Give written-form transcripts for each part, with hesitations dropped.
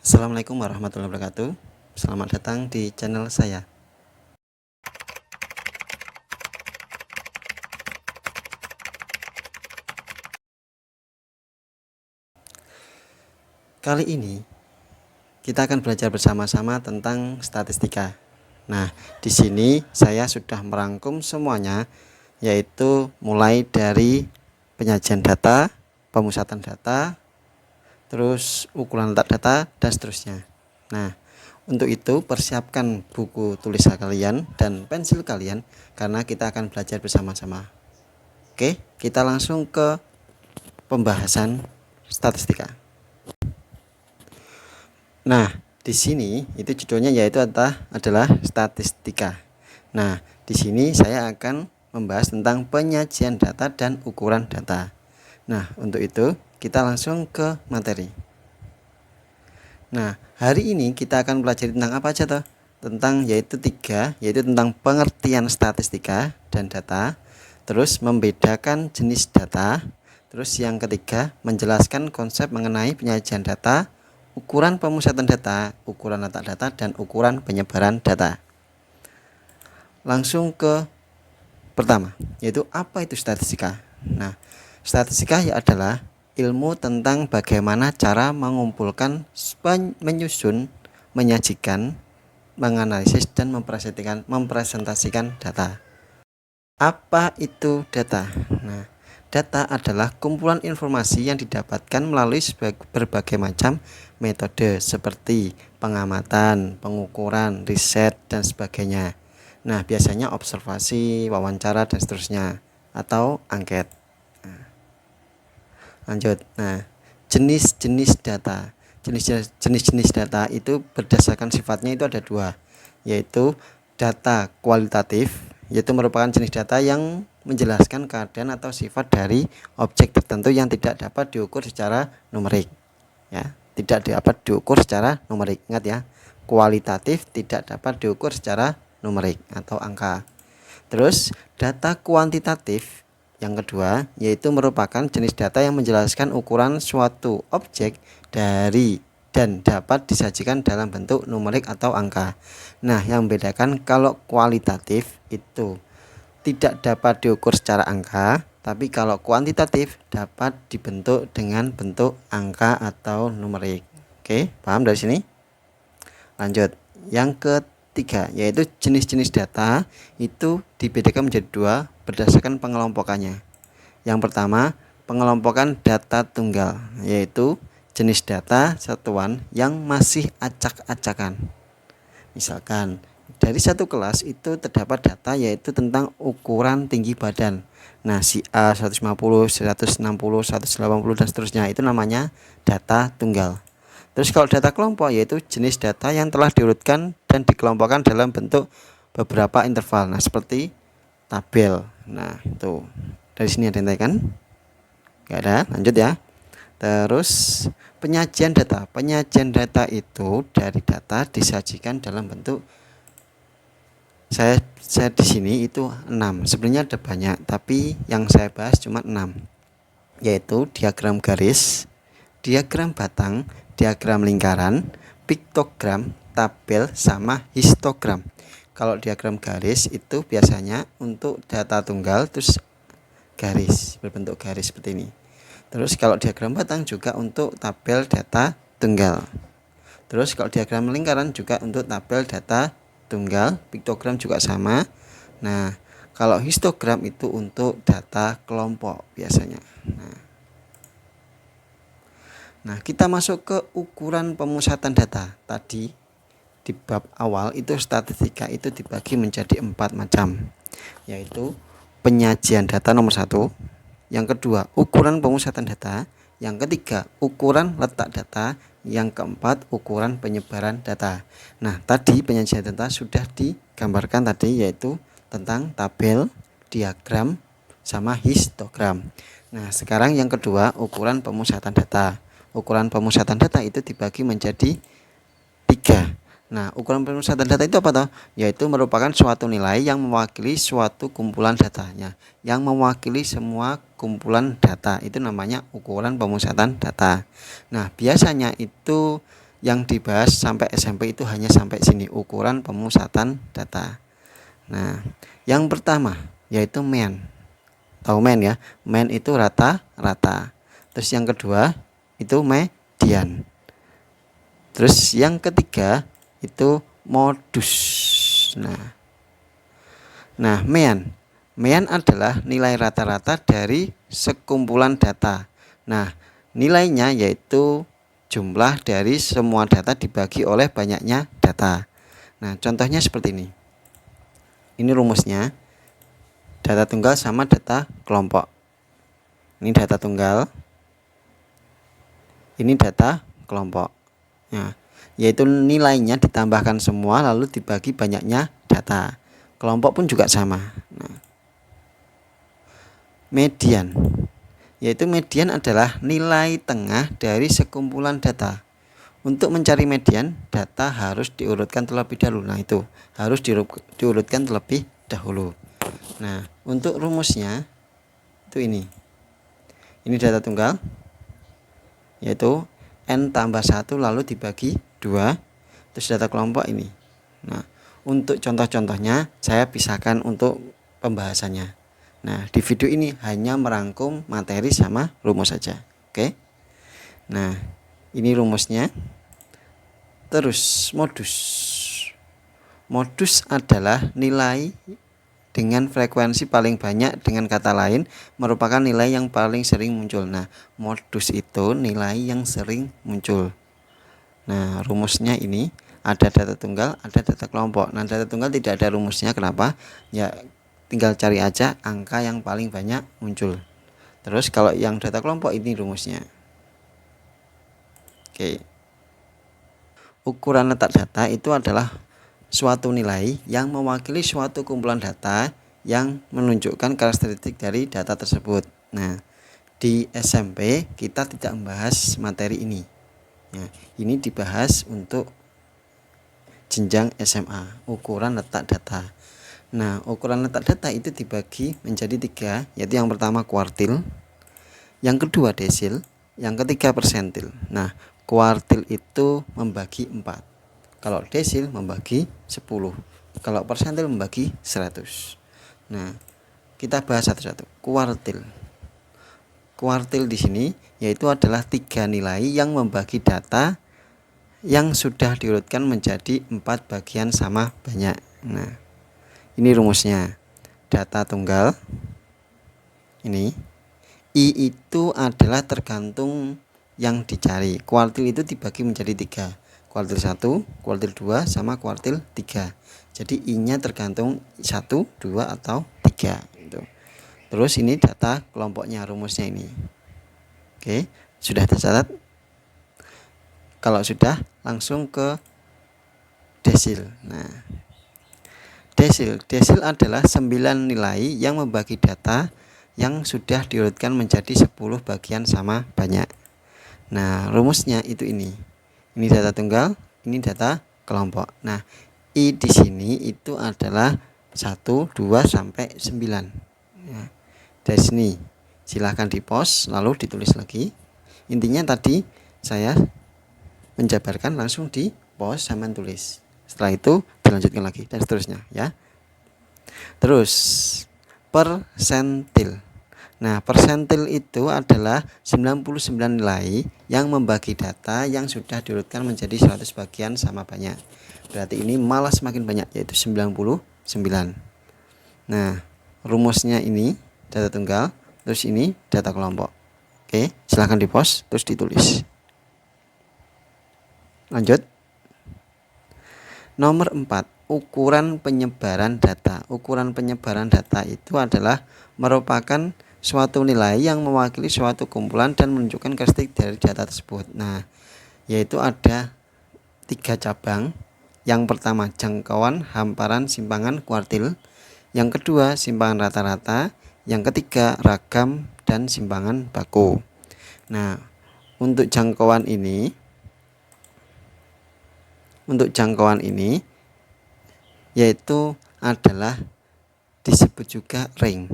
Assalamualaikum warahmatullahi wabarakatuh. Selamat datang di channel saya. Kali ini kita akan belajar bersama-sama tentang statistika. Nah, di sini saya sudah merangkum semuanya, yaitu mulai dari penyajian data, pemusatan data, terus ukuran letak data, dan seterusnya. Nah, untuk itu persiapkan buku tulis kalian dan pensil kalian karena kita akan belajar bersama-sama. Oke, kita langsung ke pembahasan statistika. Nah, di sini itu judulnya yaitu adalah statistika. Nah, di sini saya akan membahas tentang penyajian data dan ukuran data. Nah, untuk itu kita langsung ke materi. Nah, hari ini kita akan belajar tentang apa aja toh? Tentang yaitu tentang pengertian statistika dan data, terus membedakan jenis data, terus yang ketiga menjelaskan konsep mengenai penyajian data, ukuran pemusatan data, ukuran letak data, dan ukuran penyebaran data. Langsung ke pertama, yaitu apa itu statistika? Nah, statistika adalah ilmu tentang bagaimana cara mengumpulkan, menyusun, menyajikan, menganalisis, dan mempresentasikan data. Apa itu data? Nah, data adalah kumpulan informasi yang didapatkan melalui berbagai macam metode seperti pengamatan, pengukuran, riset, dan sebagainya. Nah, biasanya observasi, wawancara, dan seterusnya, atau angket. Lanjut. Nah, jenis-jenis data. Jenis-jenis data itu berdasarkan sifatnya itu ada dua, yaitu data kualitatif, yaitu merupakan jenis data yang menjelaskan keadaan atau sifat dari objek tertentu yang tidak dapat diukur secara numerik. Ya, tidak dapat diukur secara numerik. Ingat ya, kualitatif tidak dapat diukur secara numerik atau angka. Terus data kuantitatif yang kedua yaitu merupakan jenis data yang menjelaskan ukuran suatu objek dari dan dapat disajikan dalam bentuk numerik atau angka. Nah, yang membedakan kalau kualitatif itu tidak dapat diukur secara angka, tapi kalau kuantitatif dapat dibentuk dengan bentuk angka atau numerik. Oke, paham dari sini? Lanjut. Yang ketiga yaitu jenis-jenis data itu dibedakan menjadi dua berdasarkan pengelompokannya. Yang pertama, pengelompokan data tunggal, yaitu jenis data satuan yang masih acak-acakan. Misalkan dari satu kelas itu terdapat data yaitu tentang ukuran tinggi badan. Nah, si A 150, 160, 180 dan seterusnya itu namanya data tunggal. Terus kalau data kelompok yaitu jenis data yang telah diurutkan dan dikelompokkan dalam bentuk beberapa interval. Nah, seperti tabel. Nah, itu. Dari sini ada yang kan? Enggak ada. Lanjut ya. Terus penyajian data. Penyajian data itu dari data disajikan dalam bentuk saya di sini itu 6. Sebenarnya ada banyak, tapi yang saya bahas cuma 6. Yaitu diagram garis, diagram batang, diagram lingkaran, piktogram, tabel, sama histogram. Kalau diagram garis itu biasanya untuk data tunggal terus garis, berbentuk garis seperti ini. Terus kalau diagram batang juga untuk tabel data tunggal. Terus kalau diagram lingkaran juga untuk tabel data tunggal, piktogram juga sama. Nah, kalau histogram itu untuk data kelompok biasanya. Nah, kita masuk ke ukuran pemusatan data. Tadi di bab awal itu statistika itu dibagi menjadi 4 macam, yaitu penyajian data nomor 1, yang kedua ukuran pemusatan data, yang ketiga ukuran letak data, yang keempat ukuran penyebaran data. Nah, tadi penyajian data sudah digambarkan tadi, yaitu tentang tabel, diagram, sama histogram. Nah, sekarang yang kedua ukuran pemusatan data. Ukuran pemusatan data itu dibagi menjadi 3. Nah, ukuran pemusatan data itu apa toh? Yaitu merupakan suatu nilai yang mewakili suatu kumpulan datanya, yang mewakili semua kumpulan data. Itu namanya ukuran pemusatan data. Nah, biasanya itu yang dibahas sampai SMP itu hanya sampai sini, ukuran pemusatan data. Nah, yang pertama yaitu mean. Tahu mean ya? Mean itu rata-rata. Terus yang kedua itu median. Terus yang ketiga itu modus. Nah, mean. Mean adalah nilai rata-rata dari sekumpulan data. Nah, nilainya yaitu jumlah dari semua data dibagi oleh banyaknya data. Nah, contohnya seperti ini. Ini rumusnya. Data tunggal sama data kelompok. Ini data tunggal. Ini data kelompok. Nah, yaitu nilainya ditambahkan semua lalu dibagi banyaknya data. Kelompok pun juga sama. Nah, median. Yaitu median adalah nilai tengah dari sekumpulan data. Untuk mencari median, data harus diurutkan terlebih dahulu. Nah, itu harus diurutkan terlebih dahulu. Nah, untuk rumusnya itu ini. Ini data tunggal, yaitu N tambah 1 lalu dibagi 2. Terus data kelompok ini. Nah, untuk contoh-contohnya saya pisahkan untuk pembahasannya. Nah, di video ini hanya merangkum materi sama rumus saja. Oke. Nah, ini rumusnya. Terus modus. Modus adalah nilai dengan frekuensi paling banyak, dengan kata lain merupakan nilai yang paling sering muncul. Nah, modus itu nilai yang sering muncul. Nah, rumusnya ini ada data tunggal, ada data kelompok. Nah, data tunggal tidak ada rumusnya. Kenapa? Ya, tinggal cari aja angka yang paling banyak muncul. Terus kalau yang data kelompok ini rumusnya. Oke. Ukuran letak data itu adalah suatu nilai yang mewakili suatu kumpulan data yang menunjukkan karakteristik dari data tersebut. Nah, di SMP kita tidak membahas materi ini. Nah, ini dibahas untuk jenjang SMA, ukuran letak data. Nah, ukuran letak data itu dibagi menjadi 3, yaitu yang pertama kuartil, yang kedua desil, yang ketiga persentil. Nah, kuartil itu membagi 4. Kalau desil membagi 10. Kalau persentil membagi 100. Nah, kita bahas satu-satu. Kuartil. Kuartil di sini yaitu adalah 3 nilai yang membagi data yang sudah diurutkan menjadi 4 bagian sama banyak. Nah, ini rumusnya. Data tunggal. Ini I itu adalah tergantung yang dicari. Kuartil itu dibagi menjadi 3. Kuartil 1, kuartil 2, sama kuartil 3. Jadi I-nya tergantung 1, 2, atau 3 gitu. Terus ini data kelompoknya, rumusnya ini. Oke, sudah tercatat? Kalau sudah, langsung ke desil. Nah, desil adalah 9 nilai yang membagi data yang sudah diurutkan menjadi 10 bagian sama banyak. Nah, rumusnya itu ini. Ini data tunggal, ini data kelompok. Nah, I di sini itu adalah 1, 2, sampai 9. Ya, dari sini silahkan di-pause lalu ditulis lagi. Intinya tadi saya menjabarkan, langsung di-pause sama tulis. Setelah itu dilanjutkan lagi dan seterusnya ya. Terus persentil. Nah, persentil itu adalah 99 nilai yang membagi data yang sudah diurutkan menjadi 100 bagian sama banyak. Berarti ini malah semakin banyak, yaitu 99. Nah, rumusnya ini data tunggal, terus ini data kelompok. Oke, silahkan di-pause terus ditulis. Lanjut. Nomor 4, ukuran penyebaran data. Ukuran penyebaran data itu adalah merupakan suatu nilai yang mewakili suatu kumpulan dan menunjukkan karakteristik dari data tersebut. Nah, yaitu ada 3 cabang. Yang pertama jangkauan, hamparan, simpangan, kuartil. Yang kedua simpangan rata-rata. Yang ketiga ragam dan simpangan baku. Nah, untuk jangkauan ini yaitu adalah disebut juga ring.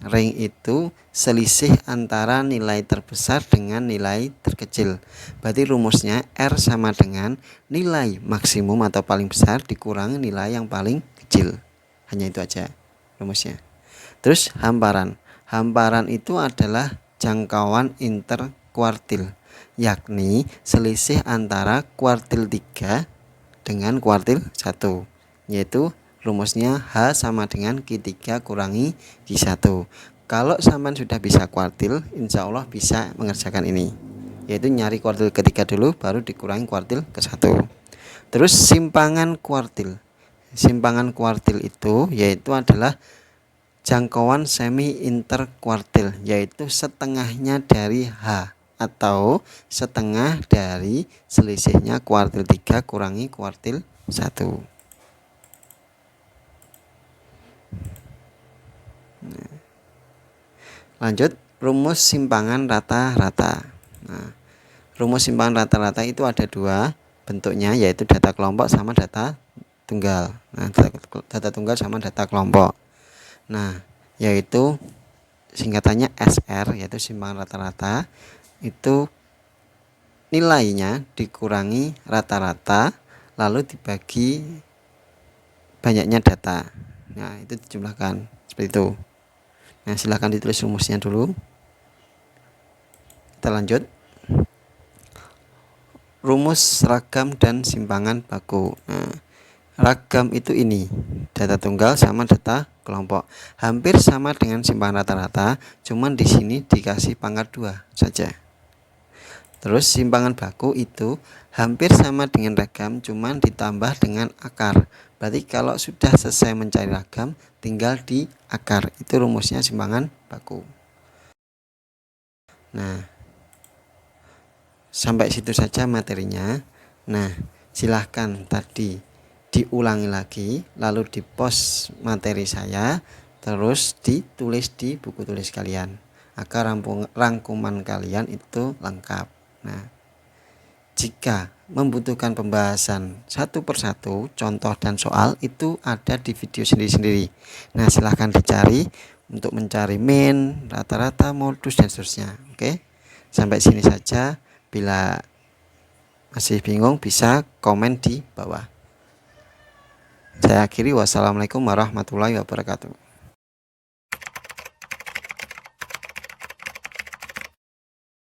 Range itu selisih antara nilai terbesar dengan nilai terkecil. Berarti rumusnya R sama dengan nilai maksimum atau paling besar dikurangi nilai yang paling kecil. Hanya itu aja rumusnya. Terus hamparan. Hamparan itu adalah jangkauan interkuartil, yakni selisih antara kuartil 3 dengan kuartil 1, yaitu rumusnya H sama dengan Q3 kurangi Q1. Kalau sampean sudah bisa kuartil, insya Allah bisa mengerjakan ini, yaitu nyari kuartil ketiga dulu baru dikurangi kuartil ke-1. Terus simpangan kuartil. Simpangan kuartil itu yaitu adalah jangkauan semi interkuartil, yaitu setengahnya dari H atau setengah dari selisihnya kuartil 3 kurangi kuartil 1. Lanjut, rumus simpangan rata-rata. Nah, rumus simpangan rata-rata itu ada dua bentuknya, yaitu data kelompok sama data tunggal. Nah, data tunggal sama data kelompok. Nah, yaitu singkatannya SR, yaitu simpangan rata-rata. Itu nilainya dikurangi rata-rata lalu dibagi banyaknya data. Nah, itu dijumlahkan seperti itu. Nah, silahkan ditulis rumusnya dulu. Kita lanjut. Rumus ragam dan simpangan baku. Nah, ragam itu ini, data tunggal sama data kelompok. Hampir sama dengan simpangan rata-rata, cuman di sini dikasih pangkat 2 saja. Terus simpangan baku itu hampir sama dengan ragam, cuman ditambah dengan akar. Berarti kalau sudah selesai mencari ragam, tinggal di akar. Itu rumusnya simpangan baku. Nah, sampai situ saja materinya. Nah, silahkan tadi diulangi lagi, lalu di post materi saya, terus ditulis di buku tulis kalian agar rangkuman kalian itu lengkap. Nah, jika membutuhkan pembahasan satu persatu, contoh dan soal itu ada di video sendiri-sendiri. Nah, silahkan dicari untuk mencari min, rata-rata, modus, dan seterusnya. Oke, sampai sini saja. Bila masih bingung bisa komen di bawah. Saya akhiri, wassalamualaikum warahmatullahi wabarakatuh.